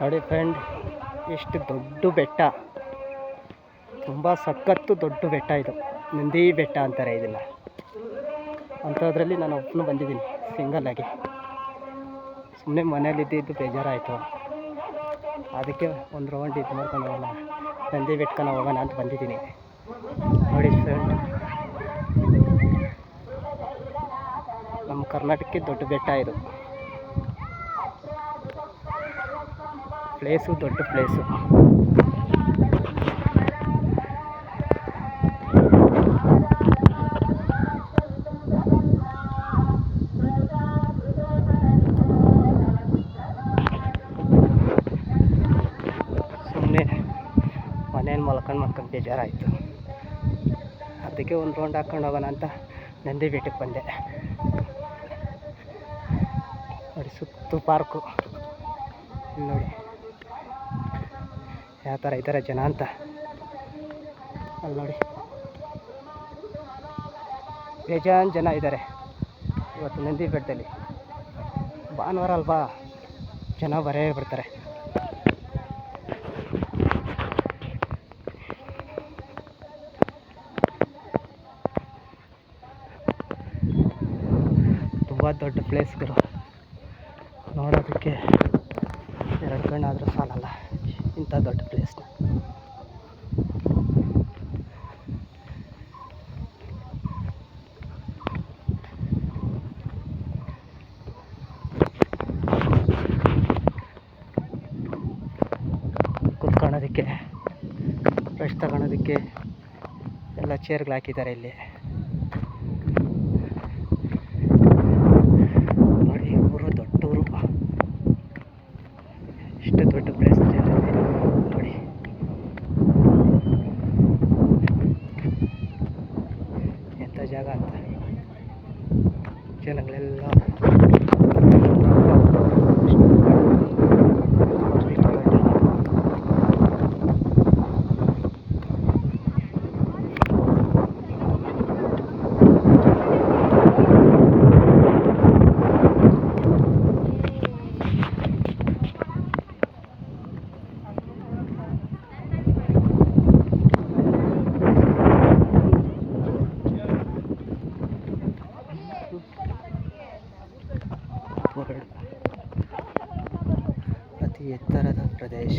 ನೋಡಿ ಫ್ರೆಂಡ್, ಎಷ್ಟು ದೊಡ್ಡ ಬೆಟ್ಟ, ತುಂಬ ಸಖತ್ತು ದೊಡ್ಡ ಬೆಟ್ಟ ಇದು. ನಂದಿ ಬೆಟ್ಟ ಅಂತಾರೆ ಇದನ್ನು. ಅಂಥದ್ರಲ್ಲಿ ನಾನು ಒಬ್ಬನು ಬಂದಿದ್ದೀನಿ ಸಿಂಗಲ್ಲಾಗಿ. ಸುಮ್ಮನೆ ಮನೇಲಿದ್ದು ಬೇಜಾರಾಯಿತು, ಅದಕ್ಕೆ ಒಂದು ರೌಂಡ್ ಇದು ಮಾಡ್ಕೊಂಡು ಹೋಗೋಣ, ನಂದಿ ಬೆಟ್ಟಕ್ಕೆ ಹೋಗೋಣ ಅಂತ ಬಂದಿದ್ದೀನಿ. ನೋಡಿ ಫ್ರೆಂಡ್, ನಮ್ಮ ಕರ್ನಾಟಕಕ್ಕೆ ದೊಡ್ಡ ಬೆಟ್ಟ ಇದು. ಪ್ಲೇಸು ದೊಡ್ಡ ಪ್ಲೇಸು. ಸುಮ್ಮನೆ ಮನೇಲಿ ಮಲ್ಕೊಂಡು ಬೇಜಾರಾಯಿತು, ಅದಕ್ಕೆ ಒಂದು ರೌಂಡ್ ಹಾಕ್ಕೊಂಡು ಹೋಗೋಣ ಅಂತ ನಂದಿ ಬೆಟ್ಟಕ್ಕೆ ಬಂದೆ. ನೋಡಿ ಸುತ್ತು ಪಾರ್ಕು, ನೋಡಿ ಯಾವ ಥರ ಇದ್ದಾರೆ ಜನ ಅಂತ. ಅಲ್ಲಿ ನೋಡಿ ಬೇಜಾನ್ ಜನ ಇದ್ದಾರೆ ಇವತ್ತು ನಂದಿ ಬೆಟ್ಟದಲ್ಲಿ. ಭಾನುವಾರ ಅಲ್ವಾ, ಜನ ಬರೇ ಬರ್ತಾರೆ. ತುಂಬ ದೊಡ್ಡ ಪ್ಲೇಸ್ಗಳು, ನೋಡೋದಕ್ಕೆ ಎರಡು ಕಣ್ಣಾದರೂ ಸಾಲಲ್ಲ ಇಂಥ ದೊಡ್ಡ ಪ್ಲೇಸ್ನ. ಕುತ್ಕೊಳ್ಳೋದಕ್ಕೆ, ರೆಸ್ಟ್ ತಗೊಳೋದಕ್ಕೆ ಎಲ್ಲ ಚೇರ್ಗಳು ಹಾಕಿದ್ದಾರೆ ಇಲ್ಲಿ. ನೋಡಿ, ಊರು ದೊಡ್ಡ ಊರು, ಎಷ್ಟು ದೊಡ್ಡ ಪ್ಲೇಸ್ ನೋಡಿ. ಎಂಥ ಜಾಗ ಅಂತ. ಜನಗಳೆಲ್ಲ ಅತಿ ಎತ್ತರದ ಪ್ರದೇಶ.